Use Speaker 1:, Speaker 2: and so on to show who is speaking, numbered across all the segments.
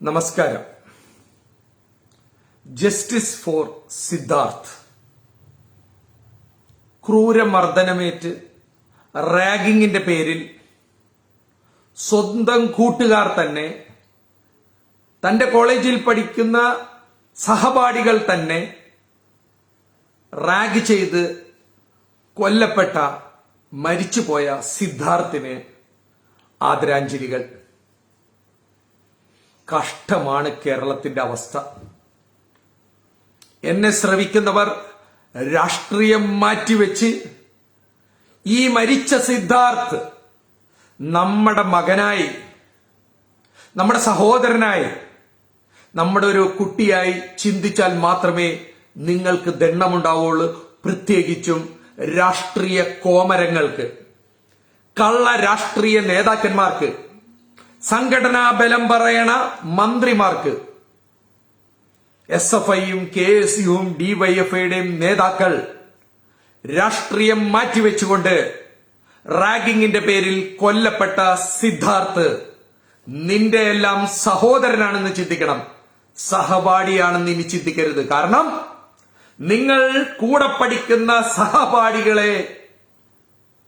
Speaker 1: നമസ്കാരം. Justice for Siddharth. ക്രൂരമർദ്ദനമേറ്റ് റാഗിങ്ങിന്റെ പേരിൽ സ്വന്തം കൂട്ടുകാർ തന്നെ, തന്റെ കോളേജിൽ പഠിക്കുന്ന സഹപാഠികൾ തന്നെ റാഗ് ചെയ്ത് കൊല്ലപ്പെട്ട മരിച്ചുപോയ സിദ്ധാർത്ഥിന് ആദരാഞ്ജലികൾ. കഷ്ടമാണ് കേരളത്തിന്റെ അവസ്ഥ. എന്നെ ശ്രവിക്കുന്നവർ രാഷ്ട്രീയം മാറ്റിവെച്ച് ഈ മരിച്ച സിദ്ധാർത്ഥ് നമ്മുടെ മകനായി, നമ്മുടെ സഹോദരനായി, നമ്മുടെ ഒരു കുട്ടിയായി ചിന്തിച്ചാൽ മാത്രമേ നിങ്ങൾക്ക് ദണ്ണമുണ്ടാവുള്ളൂ. പ്രത്യേകിച്ചും രാഷ്ട്രീയ കോമരങ്ങൾക്ക്, കള്ള രാഷ്ട്രീയ നേതാക്കന്മാർക്ക്, സംഘടനാ ബലം പറയണ മന്ത്രിമാർക്ക്, SFIയും KSUവും DYFIയുടെയും നേതാക്കൾ രാഷ്ട്രീയം മാറ്റിവെച്ചുകൊണ്ട് റാഗിങ്ങിന്റെ പേരിൽ കൊല്ലപ്പെട്ട സിദ്ധാർത്ഥ് നിന്റെ എല്ലാം സഹോദരനാണെന്ന് ചിന്തിക്കണം, സഹപാഠിയാണെന്ന് ഇനി ചിന്തിക്കരുത്. കാരണം നിങ്ങൾ കൂടെ പഠിക്കുന്ന സഹപാഠികളെ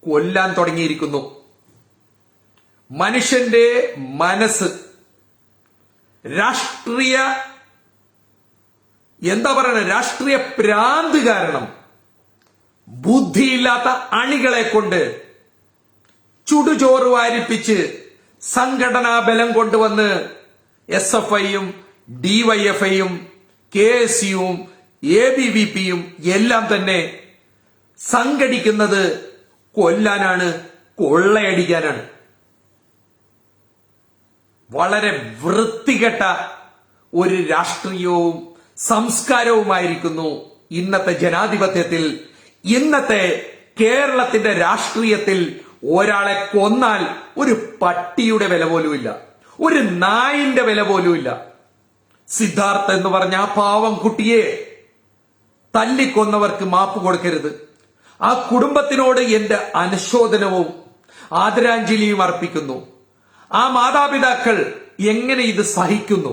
Speaker 1: കൊല്ലാൻ തുടങ്ങിയിരിക്കുന്നു. മനുഷ്യന്റെ മനസ്സ് രാഷ്ട്രീയ ഭ്രാന്ത് കാരണം ബുദ്ധിയില്ലാത്ത അണികളെ കൊണ്ട് ചുടുചോറ് വാരിപ്പിച്ച് സംഘടനാ ബലം കൊണ്ടുവന്ന് SFIയും DYFIയും KSUവും ABVPയും എല്ലാം തന്നെ സംഘടിക്കുന്നത് കൊല്ലാനാണ്, കൊള്ളയടിക്കാനാണ്. വളരെ വൃത്തികെട്ട ഒരു രാഷ്ട്രീയവും സംസ്കാരവുമായിരിക്കുന്നു ഇന്നത്തെ ജനാധിപത്യത്തിൽ, ഇന്നത്തെ കേരളത്തിന്റെ രാഷ്ട്രീയത്തിൽ. ഒരാളെ കൊന്നാൽ ഒരു പട്ടിയുടെ വില പോലുമില്ല, ഒരു നായിന്റെ വില പോലുമില്ല. സിദ്ധാർത്ഥ് എന്ന് പറഞ്ഞ ആ പാവം കുട്ടിയെ തല്ലിക്കൊന്നവർക്ക് മാപ്പ് കൊടുക്കരുത്. ആ കുടുംബത്തിനോട് എന്റെ അനുശോചനവും ആദരാഞ്ജലിയും അർപ്പിക്കുന്നു. ആ മാതാപിതാക്കൾ എങ്ങനെ ഇത് സഹിക്കുന്നു?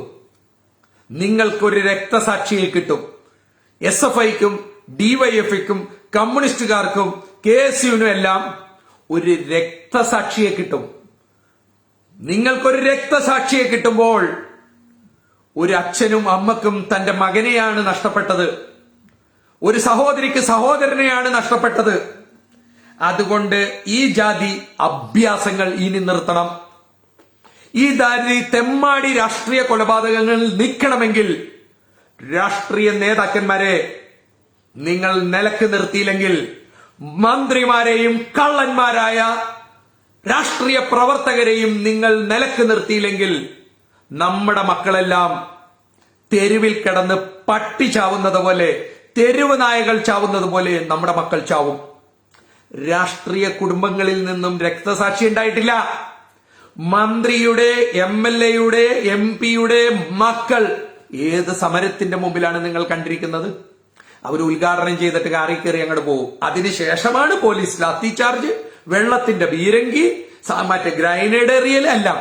Speaker 1: നിങ്ങൾക്കൊരു രക്തസാക്ഷിയെ കിട്ടും. SFIക്കും DYFIക്കും കമ്മ്യൂണിസ്റ്റുകാർക്കും KSUവിനും എല്ലാം ഒരു രക്തസാക്ഷിയെ കിട്ടും. നിങ്ങൾക്കൊരു രക്തസാക്ഷിയെ കിട്ടുമ്പോൾ ഒരു അച്ഛനും അമ്മക്കും തന്റെ മകനെയാണ് നഷ്ടപ്പെട്ടത്, ഒരു സഹോദരിക്ക് സഹോദരനെയാണ് നഷ്ടപ്പെട്ടത്. അതുകൊണ്ട് ഈ ജാതി അഭ്യാസങ്ങൾ ഇനി നിർത്തണം. ഈ ദാരി തെമ്മാടി രാഷ്ട്രീയ കൊലപാതകങ്ങൾ നിൽക്കണമെങ്കിൽ രാഷ്ട്രീയ നേതാക്കന്മാരെ നിങ്ങൾ നിലക്ക് നിർത്തിയില്ലെങ്കിൽ, മന്ത്രിമാരെയും കള്ളന്മാരായ രാഷ്ട്രീയ പ്രവർത്തകരെയും നിങ്ങൾ നിലക്ക് നിർത്തിയില്ലെങ്കിൽ, നമ്മുടെ മക്കളെല്ലാം തെരുവിൽ കിടന്ന് പട്ടി ചാവുന്നത് പോലെ, തെരുവ് നായകൾ ചാവുന്നത് പോലെ നമ്മുടെ മക്കൾ ചാവും. രാഷ്ട്രീയ കുടുംബങ്ങളിൽ നിന്നും രക്തസാക്ഷി ഉണ്ടായിട്ടില്ല. മന്ത്രിയുടെ, MLAയുടെ, MP യുടെ മക്കൾ ഏത് സമരത്തിന്റെ മുമ്പിലാണ് നിങ്ങൾ കണ്ടിരിക്കുന്നത്? അവർ ഉദ്ഘാടനം ചെയ്തിട്ട് കാറി കയറി അങ്ങോട്ട് പോകും. അതിനുശേഷമാണ് പോലീസ് ലാത്തിചാർജ്, വെള്ളത്തിന്റെ ബീരങ്കി, മറ്റേ ഗ്രൈനേഡ് എറിയൽ എല്ലാം.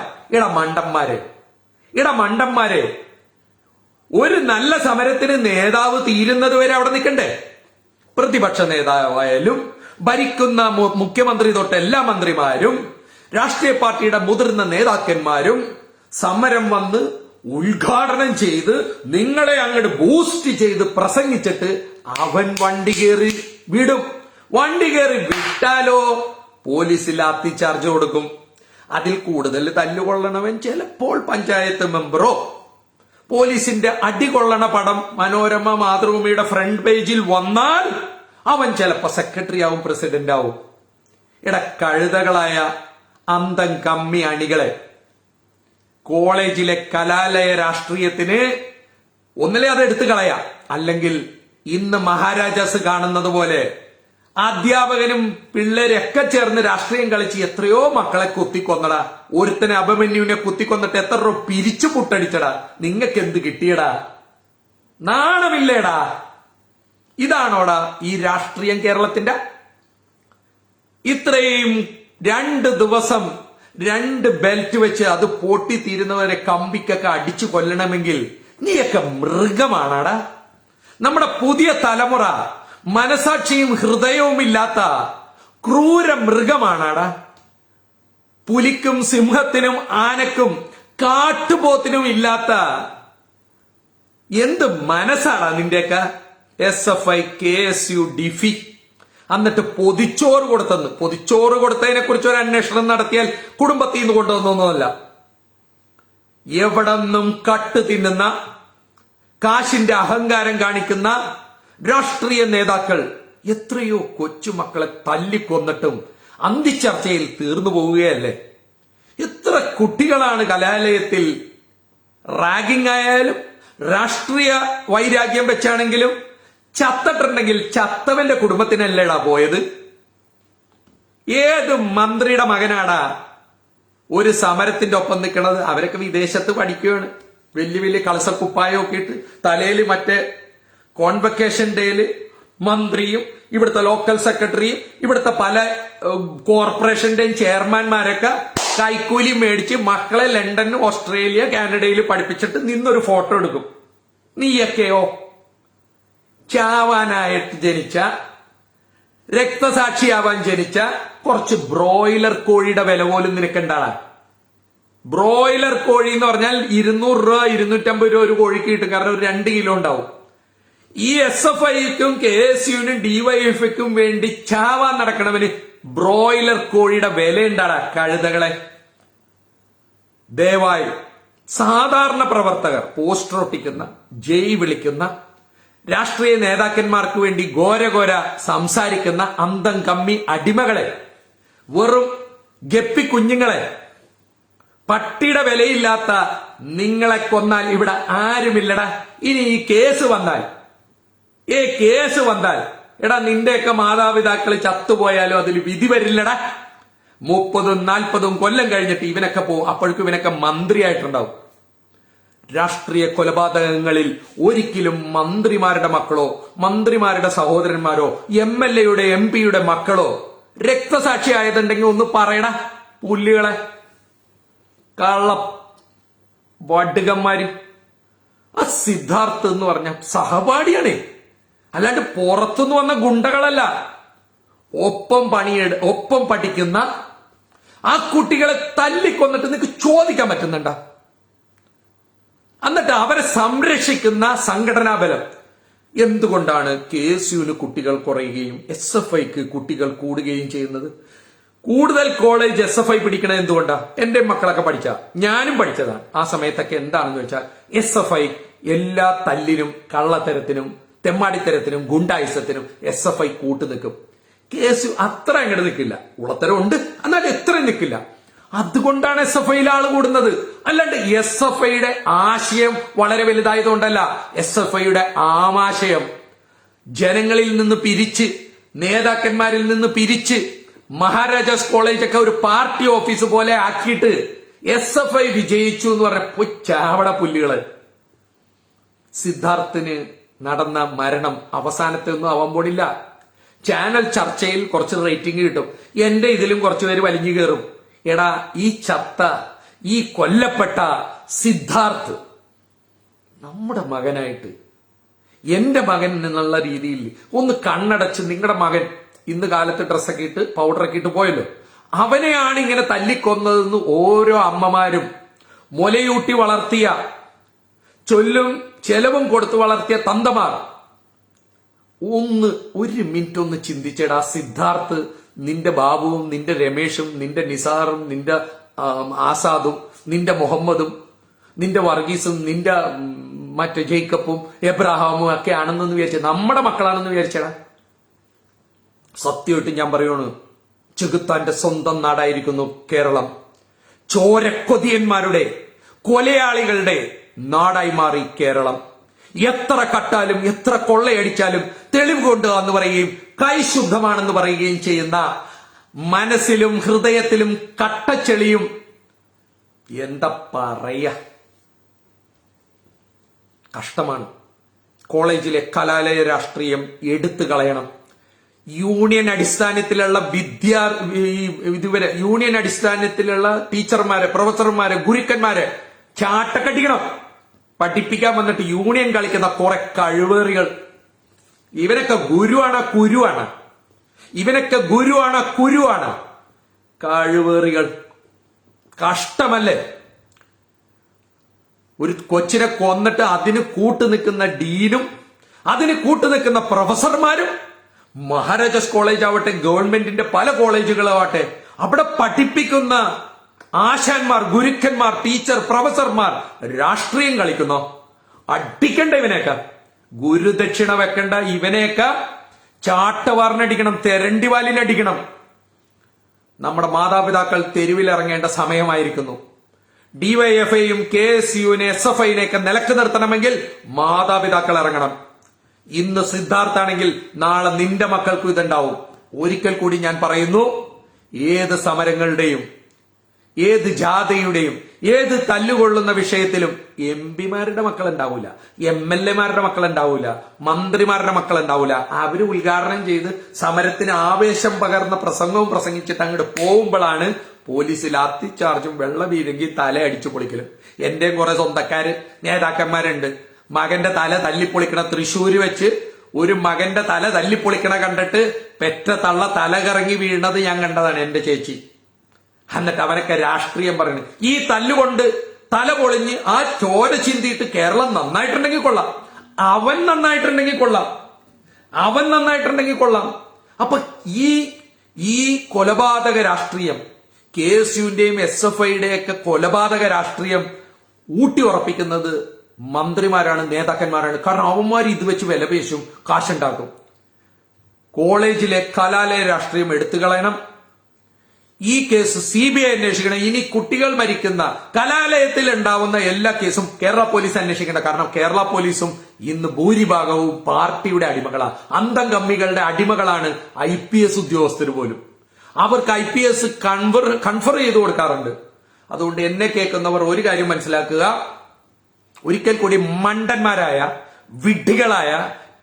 Speaker 1: മണ്ടന്മാരെ, ഒരു നല്ല സമരത്തിന് നേതാവ് തീരുന്നത് വരെ അവിടെ നിൽക്കണ്ടേ? പ്രതിപക്ഷ നേതാവായാലും ഭരിക്കുന്ന മുഖ്യമന്ത്രി തൊട്ട് എല്ലാ മന്ത്രിമാരും രാഷ്ട്രീയ പാർട്ടിയുടെ മുതിർന്ന നേതാക്കന്മാരും സമരം വന്ന് ഉദ്ഘാടനം ചെയ്ത് നിങ്ങളെ അങ്ങോട്ട് ബൂസ്റ്റ് ചെയ്ത് പ്രസംഗിച്ചിട്ട് അവൻ വണ്ടി കയറി വിടും. വണ്ടി കയറി വിട്ടാലോ പോലീസ് ലാത്തിചാർജ് കൊടുക്കും. അതിൽ കൂടുതൽ തല്ലുകൊള്ളണവൻ ചിലപ്പോൾ പഞ്ചായത്ത് മെമ്പറോ, പോലീസിന്റെ അടികൊള്ളണ പടം മനോരമ മാതൃഭൂമിയുടെ ഫ്രണ്ട് പേജിൽ വന്നാൽ അവൻ ചിലപ്പോ സെക്രട്ടറി ആവും, പ്രസിഡന്റ് ആവും. കഴുതകളായ അന്തം കമ്മി അണികളെ, കോളേജിലെ കലാലയ രാഷ്ട്രീയത്തിന് ഒന്നിലെ അത് എടുത്തു കളയാം, അല്ലെങ്കിൽ ഇന്ന് മഹാരാജാസ് കാണുന്നത് പോലെ അധ്യാപകനും പിള്ളേരൊക്കെ ചേർന്ന് രാഷ്ട്രീയം കളിച്ച് എത്രയോ മക്കളെ കുത്തിക്കൊന്നടാ. ഒരുത്തനെ അഭിമന്യുവിനെ കുത്തിക്കൊന്നിട്ട് എത്ര രൂപ പിരിച്ചു പുട്ടടിച്ചടാ. നിങ്ങൾക്ക് എന്ത് കിട്ടിയടാ? നാണമില്ലേടാ? ഇതാണോടാ ഈ രാഷ്ട്രീയം കേരളത്തിന്റെ? ഇത്രയും 2 ദിവസം 2 ബെൽറ്റ് വെച്ച് അത് പൊട്ടിത്തീരുന്നവരെ കമ്പിക്കൊക്കെ അടിച്ചു കൊല്ലണമെങ്കിൽ നീയൊക്കെ മൃഗമാണാടാ. നമ്മുടെ പുതിയ തലമുറ മനസാക്ഷിയും ഹൃദയവും ഇല്ലാത്ത ക്രൂര മൃഗമാണാടാ. പുലിക്കും സിംഹത്തിനും ആനക്കും കാട്ടുപോത്തിനും ഇല്ലാത്ത എന്ത് മനസ്സാടാ നിന്റെയൊക്കെ. SFI, KSU, ഡിഫി എന്നിട്ട് പൊതിച്ചോറ് കൊടുത്തെന്ന്. പൊതിച്ചോറ് കൊടുത്തതിനെ കുറിച്ച് ഒരു അന്വേഷണം നടത്തിയാൽ കുടുംബത്തിൽ നിന്ന് കൊണ്ടുവന്നൊന്നുമല്ല. എവിടെന്നും കട്ട് തിന്നുന്ന, കാശിന്റെ അഹങ്കാരം കാണിക്കുന്ന രാഷ്ട്രീയ നേതാക്കൾ എത്രയോ കൊച്ചുമക്കളെ തല്ലിക്കൊന്നിട്ടും അന്തിച്ചർച്ചയിൽ തീർന്നു പോവുകയല്ലേ. എത്ര കുട്ടികളാണ് കലാലയത്തിൽ റാഗിംഗ് ആയാലും രാഷ്ട്രീയ വൈരാഗ്യം വെച്ചാണെങ്കിലും ചത്തിട്ടുണ്ടെങ്കിൽ ചത്തവന്റെ കുടുംബത്തിനല്ലേടാ പോയത്. ഏത് മന്ത്രിയുടെ മകനാടാ ഒരു സമരത്തിന്റെ ഒപ്പം നിൽക്കണത്? അവരൊക്കെ വിദേശത്ത് പഠിക്കുകയാണ്. വലിയ വലിയ കളസക്കുപ്പായൊക്കെ ഇട്ട് തലയിൽ മറ്റേ കോൺവക്കേഷൻ ഡേയില് മന്ത്രിയും ഇവിടുത്തെ ലോക്കൽ സെക്രട്ടറിയും ഇവിടുത്തെ പല കോർപ്പറേഷന്റെയും ചെയർമാൻമാരൊക്കെ കൈക്കൂലി മേടിച്ച് മക്കളെ ലണ്ടൻ, ഓസ്ട്രേലിയ, കാനഡയിൽ പഠിപ്പിച്ചിട്ട് നിന്നൊരു ഫോട്ടോ എടുക്കും. നീയൊക്കെയോ ചാവാനായിട്ട് ജനിച്ച, രക്തസാക്ഷിയാവാൻ ജനിച്ച കുറച്ച് ബ്രോയിലർ കോഴിയുടെ വില പോലും നിനക്കുണ്ടാളാ. ബ്രോയിലർ കോഴി എന്ന് പറഞ്ഞാൽ 200 രൂപ 250 രൂപ ഒരു കോഴിക്ക് കിട്ടും. കാരണം ഒരു 2 കിലോ ഉണ്ടാവും. ഈ SFIക്കും KSUവിനും DYFക്കും വേണ്ടി ചാവാൻ നടക്കണവന് ബ്രോയിലർ കോഴിയുടെ വില ഉണ്ടാടാ കഴുതകളെ. ദയവായി സാധാരണ പ്രവർത്തകർ, പോസ്റ്റർ ഒട്ടിക്കുന്ന, ജയ് വിളിക്കുന്ന, രാഷ്ട്രീയ നേതാക്കന്മാർക്ക് വേണ്ടി ഘോരഘോര സംസാരിക്കുന്ന അന്തം കമ്മി അടിമകളെ, വെറും ഗപ്പി കുഞ്ഞുങ്ങളെ, പട്ടിയുടെ വിലയില്ലാത്ത നിങ്ങളെ കൊന്നാൽ ഇവിടെ ആരുമില്ലടാ. ഇനി ഈ കേസ് വന്നാൽ എടാ നിന്റെയൊക്കെ മാതാപിതാക്കൾ ചത്തുപോയാലും അതിൽ വിധി വരില്ലടാ. 30-40 കൊല്ലം കഴിഞ്ഞിട്ട് ഇവനൊക്കെ പോകും. അപ്പോഴേക്കും ഇവനൊക്കെ മന്ത്രിയായിട്ടുണ്ടാവും. രാഷ്ട്രീയ കൊലപാതകങ്ങളിൽ ഒരിക്കലും മന്ത്രിമാരുടെ മക്കളോ മന്ത്രിമാരുടെ സഹോദരന്മാരോ MLAയുടെ MP യുടെ മക്കളോ രക്തസാക്ഷിയായതുണ്ടെങ്കിൽ ഒന്ന് പറയടാ പുല്ലുകളെ, കള്ള വടുകന്മാര്. ആ സിദ്ധാർത്ഥ് എന്ന് പറഞ്ഞ സഹപാഠിയാണ്, അല്ലാണ്ട് പുറത്തുനിന്ന് വന്ന ഗുണ്ടകളല്ല. ഒപ്പം പഠിക്കുന്ന ആ കുട്ടികളെ തല്ലിക്കൊന്നിട്ട് നിനക്ക് ചോദിക്കാൻ പറ്റുന്നുണ്ടോ? എന്നിട്ട് അവരെ സംരക്ഷിക്കുന്ന സംഘടനാ ബലം. എന്തുകൊണ്ടാണ് KSUവിന് കുട്ടികൾ കുറയുകയും SFIക്ക് കുട്ടികൾ കൂടുകയും ചെയ്യുന്നത്? കൂടുതൽ കോളേജ് SFI പിടിക്കണത് എന്തുകൊണ്ടാ? എന്റെ മക്കളൊക്കെ ഞാനും പഠിച്ചതാണ്. ആ സമയത്തൊക്കെ എന്താണെന്ന് വെച്ചാൽ SFI എല്ലാ തല്ലിനും കള്ളത്തരത്തിനും തെമ്മാടിത്തരത്തിനും ഗുണ്ടായുസത്തിനും SFI കൂട്ടു നിൽക്കും. KSU അത്ര അങ്ങോട്ട് നിൽക്കില്ല. ഉളത്തരം ഉണ്ട്, എന്നാൽ എത്ര നിൽക്കില്ല. അതുകൊണ്ടാണ് SFIയിൽ ആള് കൂടുന്നത്. അല്ലാണ്ട് SFIയുടെ ആശയം വളരെ വലുതായതുകൊണ്ടല്ല. SFIയുടെ ആമാശയം ജനങ്ങളിൽ നിന്ന് പിരിച്ച്, നേതാക്കന്മാരിൽ നിന്ന് പിരിച്ച് മഹാരാജാസ് കോളേജൊക്കെ ഒരു പാർട്ടി ഓഫീസ് പോലെ ആക്കിയിട്ട് SFI വിജയിച്ചു എന്ന് പറഞ്ഞ ചാവട പുല്ലുകള്. സിദ്ധാർത്ഥിന് നടന്ന മരണം അവസാനത്തെ ഒന്നും ആവാൻ പോണില്ല. ചാനൽ ചർച്ചയിൽ കുറച്ച് റേറ്റിംഗ് കിട്ടും. എന്റെ ഇതിലും കുറച്ചു പേര് വലിഞ്ഞു കയറും. എടാ ഈ കൊല്ലപ്പെട്ട സിദ്ധാർത്ഥ് നമ്മുടെ മകനായിട്ട്, എന്റെ മകൻ എന്നുള്ള രീതിയിൽ ഒന്ന് കണ്ണടച്ച്, നിങ്ങളുടെ മകൻ ഇന്ന് കാലത്ത് ഡ്രസ്സൊക്കെ ഇട്ട് പൗഡറൊക്കെ ഇട്ട് പോയല്ലോ, അവനെയാണ് ഇങ്ങനെ തല്ലിക്കൊന്നതെന്ന് ഓരോ അമ്മമാരും മുലയൂട്ടി വളർത്തിയ, ചെലവും കൊടുത്തു വളർത്തിയ തന്തമാർ ഒരു മിനിറ്റ് ഒന്ന് ചിന്തിച്ചേടാ. സിദ്ധാർത്ഥ് നിന്റെ ബാബുവും നിന്റെ രമേഷും നിന്റെ നിസാറും നിന്റെ ആസാദും നിന്റെ മുഹമ്മദും നിന്റെ വർഗീസും നിന്റെ മറ്റേ ജേക്കബും എബ്രഹാമും ഒക്കെ ആണെന്ന് വിചാരിച്ച നമ്മുടെ മക്കളാണെന്ന് വിചാരിച്ചടാ. സത്യമായിട്ട് ഞാൻ പറയണു, ചെകുത്താന്റെ സ്വന്തം നാടായിരിക്കുന്നു കേരളം. ചോരക്കൊതിയന്മാരുടെ, കൊലയാളികളുടെ നാടായി മാറി കേരളം. എത്ര കട്ടാലും എത്ര കൊള്ളയടിച്ചാലും തെളിവ് കൊണ്ട് എന്ന് പറയുകയും കൈ ശുദ്ധമാണെന്ന് പറയുകയും ചെയ്യുന്ന, മനസ്സിലും ഹൃദയത്തിലും കട്ടച്ചെളിയും എന്താ പറയ, കഷ്ടമാണ്. കോളേജിലെ കലാലയ രാഷ്ട്രീയം എടുത്തു കളയണം. യൂണിയൻ അടിസ്ഥാനത്തിലുള്ള ഇതുവരെ യൂണിയൻ അടിസ്ഥാനത്തിലുള്ള ടീച്ചർമാരെ, പ്രൊഫസർമാരെ, ഗുരുക്കന്മാരെ ചാട്ടക്കടിക്കണം. പഠിപ്പിക്കാൻ വന്നിട്ട് യൂണിയൻ കളിക്കുന്ന കുറെ കഴിവേറികൾ. ഇവനൊക്കെ ഗുരുവാണ്, കുരുവാണ്. ഇവനൊക്കെ ഗുരുവാണ്, കുരുവാണ്. കഴിവേറികൾ. കഷ്ടമല്ലേ? ഒരു കൊച്ചിനെ കൊന്നിട്ട് അതിന് കൂട്ടുനിൽക്കുന്ന ഡീനും അതിന് കൂട്ടുനിൽക്കുന്ന പ്രൊഫസർമാരും, മഹാരാജാസ് കോളേജ് ആവട്ടെ, ഗവൺമെന്റിന്റെ പല കോളേജുകളാവട്ടെ, അവിടെ പഠിപ്പിക്കുന്ന ആശാന്മാർ, ഗുരുക്കന്മാർ, ടീച്ചർ, പ്രൊഫസർമാർ രാഷ്ട്രീയം കളിക്കുന്നോ? അടിക്കണ്ട ഇവനെയൊക്കെ. ഗുരുദക്ഷിണ വെക്കണ്ട ഇവനെയൊക്കെ. ചാട്ടവാറിനടിക്കണം, തെരണ്ടിവാലിനടിക്കണം. നമ്മുടെ മാതാപിതാക്കൾ തെരുവിലിറങ്ങേണ്ട സമയമായിരിക്കുന്നു. ഡിവൈഎഫ്ഐയും KSUവിനെ, SFIനെയൊക്കെ നിലക്ക് നിർത്തണമെങ്കിൽ മാതാപിതാക്കൾ ഇറങ്ങണം. ഇന്ന് സിദ്ധാർത്ഥാണെങ്കിൽ നാളെ നിന്റെ മക്കൾക്കും ഇതുണ്ടാവും. ഒരിക്കൽ കൂടി ഞാൻ പറയുന്നു, ഏത് സമരങ്ങളുടെയും, ഏത് ജാഥയുടെയും, ഏത് തല്ലുകൊള്ളുന്ന വിഷയത്തിലും MP-മാരുടെ മക്കൾ ഉണ്ടാവൂല, MLA-മാരുടെ മക്കൾ ഉണ്ടാവൂല, മന്ത്രിമാരുടെ മക്കൾ ഉണ്ടാവൂല. അവര് ഉദ്ഘാടനം ചെയ്ത് സമരത്തിന് ആവേശം പകർന്ന പ്രസംഗവും പ്രസംഗിച്ചിട്ട് അങ്ങോട്ട് പോകുമ്പോഴാണ് പോലീസിൽ അത്തിച്ചാർജും വെള്ള വീരെങ്കിൽ തല അടിച്ചു പൊളിക്കലും. എന്റെ കുറെ സ്വന്തക്കാര് നേതാക്കന്മാരുണ്ട്. മകന്റെ തല തല്ലിപ്പൊളിക്കണ തൃശ്ശൂര് വെച്ച് ഒരു മകന്റെ തല തല്ലിപ്പൊളിക്കണ കണ്ടിട്ട് പെറ്റ തള്ള തല കറങ്ങി വീണത് ഞാൻ കണ്ടതാണ്, എന്റെ ചേച്ചി. എന്നിട്ട് അവനൊക്കെ രാഷ്ട്രീയം പറയുന്നത്. ഈ തല്ലുകൊണ്ട് തല പൊളിഞ്ഞ് ആ ചോര ചിന്തിയിട്ട് കേരളം നന്നായിട്ടുണ്ടെങ്കിൽ കൊള്ളാം, അവൻ നന്നായിട്ടുണ്ടെങ്കിൽ കൊള്ളാം, അവൻ നന്നായിട്ടുണ്ടെങ്കിൽ കൊള്ളാം. അപ്പൊ ഈ കൊലപാതക രാഷ്ട്രീയം, KSUവിന്റെയും SFIയുടെയും ഒക്കെ കൊലപാതക രാഷ്ട്രീയം ഊട്ടി ഉറപ്പിക്കുന്നത് മന്ത്രിമാരാണ്, നേതാക്കന്മാരാണ്. കാരണം അവന്മാർ ഇത് വെച്ച് വിലപേശും, കാശുണ്ടാക്കും. കോളേജിലെ കലാലയ രാഷ്ട്രീയം എടുത്തു കളയണം. ഈ കേസ് CBI അന്വേഷിക്കണം. ഇനി കുട്ടികൾ മരിക്കുന്ന കലാലയത്തിൽ ഉണ്ടാവുന്ന എല്ലാ കേസും കേരള പോലീസ് അന്വേഷിക്കണം. കാരണം കേരള പോലീസും ഇന്ന് ഭൂരിഭാഗവും പാർട്ടിയുടെ അടിമകളാണ്, അന്തം കമ്മികളുടെ അടിമകളാണ്. IPS ഉദ്യോഗസ്ഥർ പോലും അവർക്ക് IPS കൺഫർ ചെയ്ത് കൊടുക്കാറുണ്ട്. അതുകൊണ്ട് എന്നെ കേൾക്കുന്നവർ ഒരു കാര്യം മനസ്സിലാക്കുക, ഒരിക്കൽ കൂടി മണ്ടന്മാരായ, വിഡ്ഢികളായ,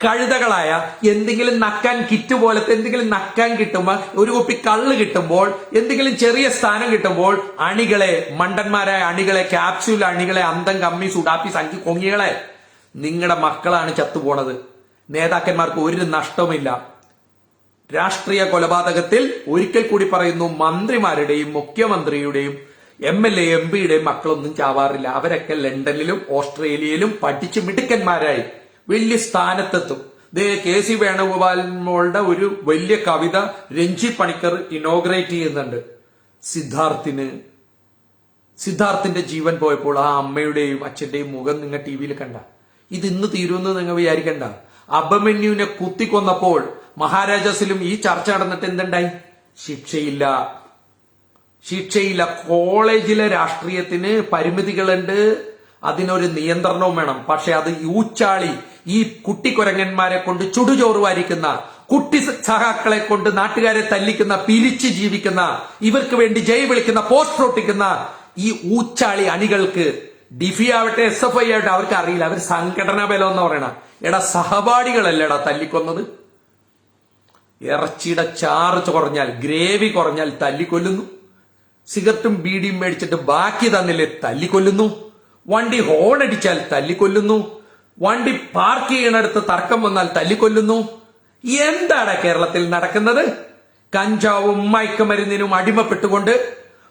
Speaker 1: കഴുതകളായ, എന്തെങ്കിലും നക്കാൻ കിറ്റ് പോലത്തെ എന്തെങ്കിലും നക്കാൻ കിട്ടുമ്പോൾ, ഒരു കുപ്പി കള്ള് കിട്ടുമ്പോൾ, എന്തെങ്കിലും ചെറിയ സ്ഥാനം കിട്ടുമ്പോൾ അണികളെ, മണ്ടന്മാരായ അണികളെ, ക്യാപ്സ്യൂൾ അണികളെ, അന്തം കമ്മി സുഡാപ്പി സംഖ്യ കൊങ്ങികളെ, നിങ്ങളുടെ മക്കളാണ് ചത്തുപോണത്. നേതാക്കന്മാർക്ക് ഒരു നഷ്ടവുമില്ല. രാഷ്ട്രീയ കൊലപാതകത്തിൽ ഒരിക്കൽ കൂടി പറയുന്നു, മന്ത്രിമാരുടെയും മുഖ്യമന്ത്രിയുടെയും MLA MP-യുടെയും മക്കളൊന്നും ചാവാറില്ല. അവരൊക്കെ ലണ്ടനിലും ഓസ്ട്രേലിയയിലും പഠിച്ച് മിടുക്കന്മാരായി വലിയ സ്ഥാനത്തെത്തും. KC വേണുഗോപാലിന്റെ ഒരു വലിയ കവിത രഞ്ജി പണിക്കർ ഇനോഗ്രേറ്റ് ചെയ്യുന്നുണ്ട്. സിദ്ധാർത്ഥിന്റെ ജീവൻ പോയപ്പോൾ ആ അമ്മയുടെയും അച്ഛന്റെയും മുഖം നിങ്ങൾ TV-യിൽ കണ്ട. ഇത് ഇന്ന് തീരുമെന്ന് നിങ്ങൾ വിചാരിക്കണ്ട. അഭിമന്യുവിനെ കുത്തിക്കൊന്നപ്പോൾ മഹാരാജാസിലും ഈ ചർച്ച നടന്നിട്ട് എന്തുണ്ടായി? ശിക്ഷയില്ല. കോളേജിലെ രാഷ്ട്രീയത്തിന് പരിമിതികളുണ്ട്, അതിനൊരു നിയന്ത്രണവും വേണം. പക്ഷെ അത് യൂച്ചാളി, ഈ കുട്ടിക്കുരങ്ങന്മാരെ കൊണ്ട് ചുടുചോറ് വാരിക്കുന്ന, കുട്ടി സഹാക്കളെ കൊണ്ട് നാട്ടുകാരെ തല്ലിക്കുന്ന, പിരിച്ചു ജീവിക്കുന്ന, ഇവർക്ക് വേണ്ടി ജയ് വിളിക്കുന്ന, പോസ്റ്റർ ഒട്ടിക്കുന്ന ഈ ഊച്ചാളി അണികൾക്ക് ഡിഫി ആവട്ടെ, SFI ആവട്ടെ, അവർക്ക് അറിയില്ല. അവർ സംഘടനാ ബലം എന്ന് പറയണ. എടാ സഹപാഠികളല്ലേടാ തല്ലിക്കൊന്നത്. ഇറച്ചിയുടെ ചാറ് കുറഞ്ഞാൽ, ഗ്രേവി കുറഞ്ഞാൽ തല്ലിക്കൊല്ലുന്നു. സിഗരറ്റും ബീഡിയും മേടിച്ചിട്ട് ബാക്കി തന്നില്ലേ തല്ലിക്കൊല്ലുന്നു. വണ്ടി ഹോൺ അടിച്ചാൽ തല്ലിക്കൊല്ലുന്നു. വണ്ടി പാർക്ക് ചെയ്യണടുത്ത് തർക്കം വന്നാൽ തല്ലിക്കൊല്ലുന്നു. എന്താണ് കേരളത്തിൽ നടക്കുന്നത്? കഞ്ചാവും മയക്കുമരുന്നിനും അടിമപ്പെട്ടുകൊണ്ട്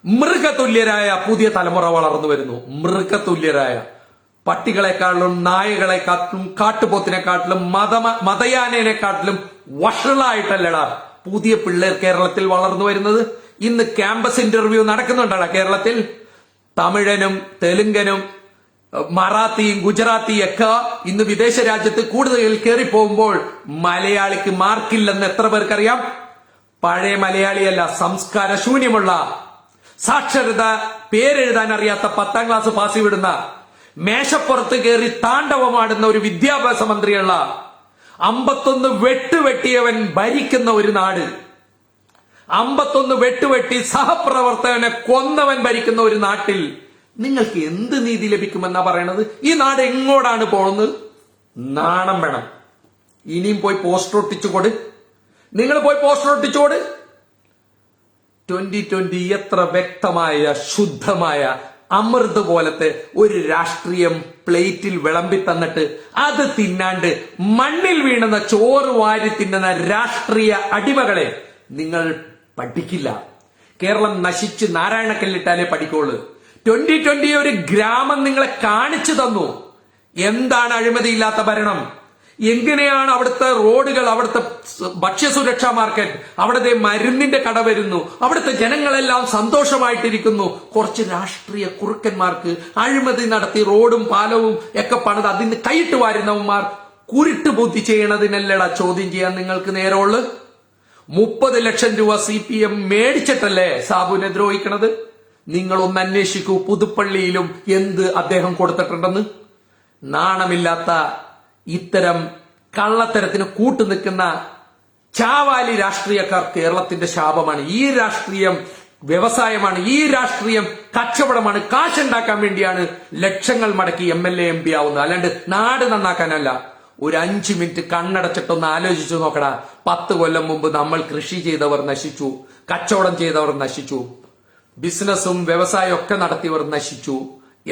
Speaker 1: മൃഗതുല്യരായ പുതിയ തലമുറ വളർന്നു വരുന്നു. മൃഗതുല്യരായ പട്ടികളെക്കാട്ടിലും, നായകളെക്കാട്ടിലും, കാട്ടുപോത്തിനെക്കാട്ടിലും, മതയാനേനെക്കാട്ടിലും വഷളായിട്ടല്ലടാ പുതിയ പിള്ളേർ കേരളത്തിൽ വളർന്നു വരുന്നത്. ഇന്ന് ക്യാമ്പസ് ഇന്റർവ്യൂ നടക്കുന്നുണ്ടടാ കേരളത്തിൽ. തമിഴനും തെലുങ്കനും മറാത്തിയും ഗുജറാത്തിയും ഒക്കെ ഇന്ന് വിദേശ രാജ്യത്ത് കൂടുതൽ കയറി പോകുമ്പോൾ മലയാളിക്ക് മാർക്കില്ലെന്ന് എത്ര പേർക്കറിയാം? പഴയ മലയാളിയല്ല, സംസ്കാര ശൂന്യമുള്ള, സാക്ഷരത പേരെഴുതാൻ അറിയാത്ത 10ാം ക്ലാസ് പാസ് വിടുന്ന, മേശപ്പുറത്ത് കയറി താണ്ഡവമാടുന്ന ഒരു വിദ്യാഭ്യാസ മന്ത്രിയുള്ള, 51 വെട്ടുവെട്ടിയവൻ ഭരിക്കുന്ന ഒരു നാട്, 51 വെട്ടുവെട്ടി സഹപ്രവർത്തകനെ കൊന്നവൻ ഭരിക്കുന്ന ഒരു നാട്ടിൽ നിങ്ങൾക്ക് എന്ത് നീതി ലഭിക്കുമെന്നാ പറയണത്? ഈ നാട് എങ്ങോട്ടാണ് പോകുന്നത്? നാണം വേണം. ഇനിയും പോയി പോസ്റ്റർ ഒട്ടിച്ചു കൊടു. നിങ്ങൾ പോയി പോസ്റ്റർ ഒട്ടിച്ചോട്. 2020 എത്ര വ്യക്തമായ ശുദ്ധമായ അമൃത് പോലത്തെ ഒരു രാഷ്ട്രീയം പ്ലേറ്റിൽ വിളമ്പി തന്നിട്ട് അത് തിന്നാണ്ട് മണ്ണിൽ വീണുന്ന ചോറ് വാരി തിന്നുന്ന രാഷ്ട്രീയ അടിമകളെ നിങ്ങൾ പഠിക്കില്ല. കേരളം നശിച്ച് നാരായണക്കല്ലിട്ടാലേ പഠിക്കുള്ളൂ. 2020 ഒരു ഗ്രാമം നിങ്ങളെ കാണിച്ചു തന്നു എന്താണ് അഴിമതിയില്ലാത്ത ഭരണം, എങ്ങനെയാണ് അവിടുത്തെ റോഡുകൾ, അവിടുത്തെ ഭക്ഷ്യസുരക്ഷാ മാർക്കറ്റ്, അവിടുത്തെ മരുന്നിന്റെ കട വരുന്നു, അവിടുത്തെ ജനങ്ങളെല്ലാം സന്തോഷമായിട്ടിരിക്കുന്നു. കുറച്ച് രാഷ്ട്രീയ കുറുക്കന്മാർക്ക് അഴിമതി നടത്തി റോഡും പാലവും ഒക്കെ പണിത് അതിന് കൈയിട്ട് വാരുന്നവന്മാർ കുരുട്ട് ബുദ്ധി ചെയ്യണതിനല്ലടാ ചോദ്യം ചെയ്യാൻ നിങ്ങൾക്ക് നേരമുള്ളു. 30 ലക്ഷം രൂപ CPM മേടിച്ചിട്ടല്ലേ സാബുവിനെ ദ്രോഹിക്കണത്? നിങ്ങളൊന്ന് അന്വേഷിക്കൂ പുതുപ്പള്ളിയിലും എന്ത് അദ്ദേഹം കൊടുത്തിട്ടുണ്ടെന്ന്. നാണമില്ലാത്ത ഇത്തരം കള്ളത്തരത്തിന് കൂട്ടുനിൽക്കുന്ന ചാവാലി രാഷ്ട്രീയക്കാർ കേരളത്തിന്റെ ശാപമാണ്. ഈ രാഷ്ട്രീയം വ്യവസായമാണ്, ഈ രാഷ്ട്രീയം കച്ചവടമാണ്. കാശുണ്ടാക്കാൻ വേണ്ടിയാണ് ലക്ഷങ്ങൾ മടക്കി MLA MP ആവുന്നത്, അല്ലാണ്ട് നാട് നന്നാക്കാനല്ല. ഒരു 5 മിനിറ്റ് കണ്ണടച്ചിട്ടൊന്ന് ആലോചിച്ചു നോക്കടാ. 10 കൊല്ലം മുമ്പ് നമ്മൾ കൃഷി ചെയ്തവർ നശിച്ചു, കച്ചവടം ചെയ്തവർ നശിച്ചു, ബിസിനസ്സും വ്യവസായം ഒക്കെ നടത്തിയവർ നശിച്ചു.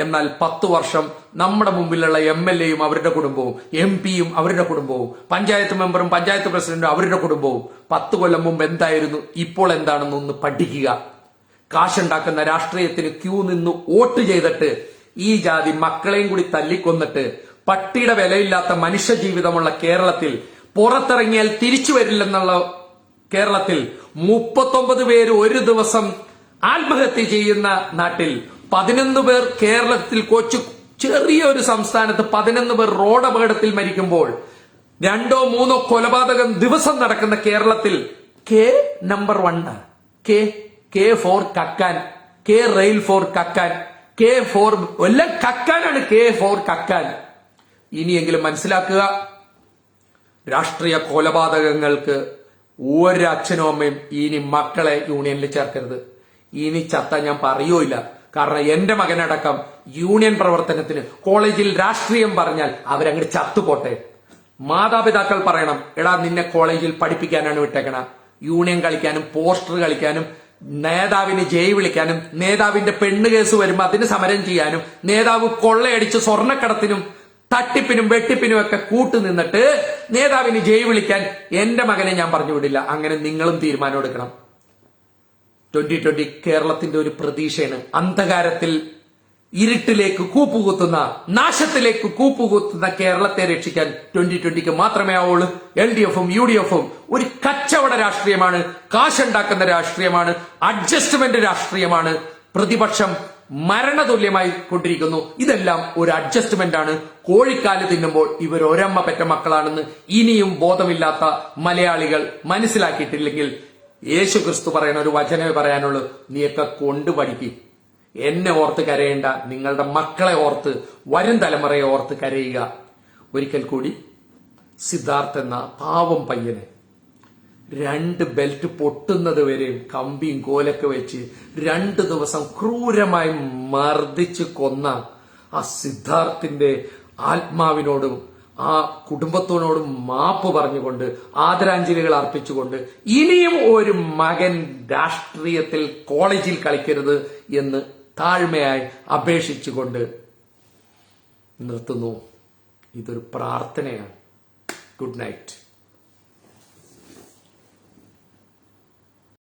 Speaker 1: എന്നാൽ 10 വർഷം നമ്മുടെ മുമ്പിലുള്ള MLA-യും അവരുടെ കുടുംബവും, MP-യും അവരുടെ കുടുംബവും, പഞ്ചായത്ത് മെമ്പറും പഞ്ചായത്ത് പ്രസിഡന്റും അവരുടെ കുടുംബവും 10 കൊല്ലം മുമ്പ് എന്തായിരുന്നു, ഇപ്പോൾ എന്താണെന്നൊന്ന് പഠിക്കുക. കാശുണ്ടാക്കുന്ന രാഷ്ട്രീയത്തിന് ക്യൂ നിന്ന് വോട്ട് ചെയ്തിട്ട് ഈ ജാതി മക്കളെയും കൂടി തല്ലിക്കൊന്നിട്ട് പട്ടിയുടെ വിലയില്ലാത്ത മനുഷ്യ ജീവിതമുള്ള കേരളത്തിൽ, പുറത്തിറങ്ങിയാൽ തിരിച്ചു വരില്ലെന്നുള്ള കേരളത്തിൽ 39 പേര് ഒരു ദിവസം ആത്മഹത്യ ചെയ്യുന്ന നാട്ടിൽ 11 പേർ കേരളത്തിൽ, കൊച്ചു ചെറിയൊരു സംസ്ഥാനത്ത് 11 പേർ റോഡ് അപകടത്തിൽ മരിക്കുമ്പോൾ 2 or 3 കൊലപാതകം ദിവസം നടക്കുന്ന കേരളത്തിൽ K നമ്പർ 1, K ഫോർ കക്കാൻ, K റെയിൽ ഫോർ കക്കാൻ, K ഫോർ എല്ലാം കക്കാനാണ്, K ഫോർ കക്കാൻ. ഇനിയെങ്കിലും മനസ്സിലാക്കുക, രാഷ്ട്രീയ കൊലപാതകങ്ങൾക്ക് ഒരച്ഛനും അമ്മയും ഇനി മക്കളെ യൂണിയനിൽ ചേർക്കരുത്. ഇനി ചത്ത ഞാൻ പറയുകയില്ല. കാരണം എന്റെ മകനടക്കം യൂണിയൻ പ്രവർത്തനത്തിന് കോളേജിൽ രാഷ്ട്രീയം പറഞ്ഞാൽ അവരങ്ങോട്ട് ചത്തുപോട്ടെ. മാതാപിതാക്കൾ പറയണം, എടാ നിന്നെ കോളേജിൽ പഠിപ്പിക്കാനാണ് വിട്ടേക്കണ, യൂണിയൻ കളിക്കാനും പോസ്റ്റർ കളിക്കാനും നേതാവിന് ജയ് വിളിക്കാനും നേതാവിന്റെ പെണ്ണ് കേസ് വരുമ്പോ അതിന് സമരം ചെയ്യാനും നേതാവ് കൊള്ളയടിച്ച് സ്വർണ്ണക്കടത്തിനും തട്ടിപ്പിനും വെട്ടിപ്പിനും ഒക്കെ കൂട്ടുനിന്നിട്ട് നേതാവിന് ജയ് വിളിക്കാൻ എന്റെ മകനെ ഞാൻ പറഞ്ഞു വിടില്ല. അങ്ങനെ നിങ്ങളും തീരുമാനം എടുക്കണം. 2020 കേരളത്തിന്റെ ഒരു പ്രതീക്ഷയാണ്. അന്ധകാരത്തിൽ ഇരുട്ടിലേക്ക് കൂപ്പുകുത്തുന്ന, നാശത്തിലേക്ക് കൂപ്പുകുത്തുന്ന കേരളത്തെ രക്ഷിക്കാൻ 2020 മാത്രമേ ആവുള്ളൂ. LDF-ഉം UDF-ഉം ഒരു കച്ചവട രാഷ്ട്രീയമാണ്, കാശുണ്ടാക്കുന്ന രാഷ്ട്രീയമാണ്, അഡ്ജസ്റ്റ്മെന്റ് രാഷ്ട്രീയമാണ്. പ്രതിപക്ഷം മരണതുല്യമായി കൊണ്ടിരിക്കുന്നു. ഇതെല്ലാം ഒരു അഡ്ജസ്റ്റ്മെന്റ് ആണ്. കോഴിക്കാല് തിന്നുമ്പോൾ ഇവർ ഒരമ്മ പെറ്റ മക്കളാണെന്ന് ഇനിയും ബോധമില്ലാത്ത മലയാളികൾ മനസ്സിലാക്കിയിട്ടില്ലെങ്കിൽ യേശു ക്രിസ്തു പറയുന്ന ഒരു വചനമേ പറയാനുള്ളൂ, നീയൊക്കെ കൊണ്ട് പഠിക്കും. എന്നെ ഓർത്ത് കരയേണ്ട, നിങ്ങളുടെ മക്കളെ ഓർത്ത്, വരും തലമുറയെ ഓർത്ത് കരയുക. ഒരിക്കൽ കൂടി സിദ്ധാർത്ഥ് എന്ന പാവം പയ്യനെ 2 ബെൽറ്റ് പൊട്ടുന്നത് വരെയും കമ്പിയും കോലൊക്കെ വെച്ച് 2 ദിവസം ക്രൂരമായി മർദ്ദിച്ച് കൊന്ന ആ സിദ്ധാർത്ഥിന്റെ ആത്മാവിനോടും ആ കുടുംബത്തോടും മാപ്പ് പറഞ്ഞുകൊണ്ട് ആദരാഞ്ജലികൾ അർപ്പിച്ചുകൊണ്ട് ഇനിയും ഒരു മകൻ രാഷ്ട്രീയത്തിൽ കോളേജിൽ കളിക്കരുത് എന്ന് താഴ്മയായി അപേക്ഷിച്ചുകൊണ്ട് നിർത്തുന്നു. ഇതൊരു പ്രാർത്ഥനയാണ്. Good night.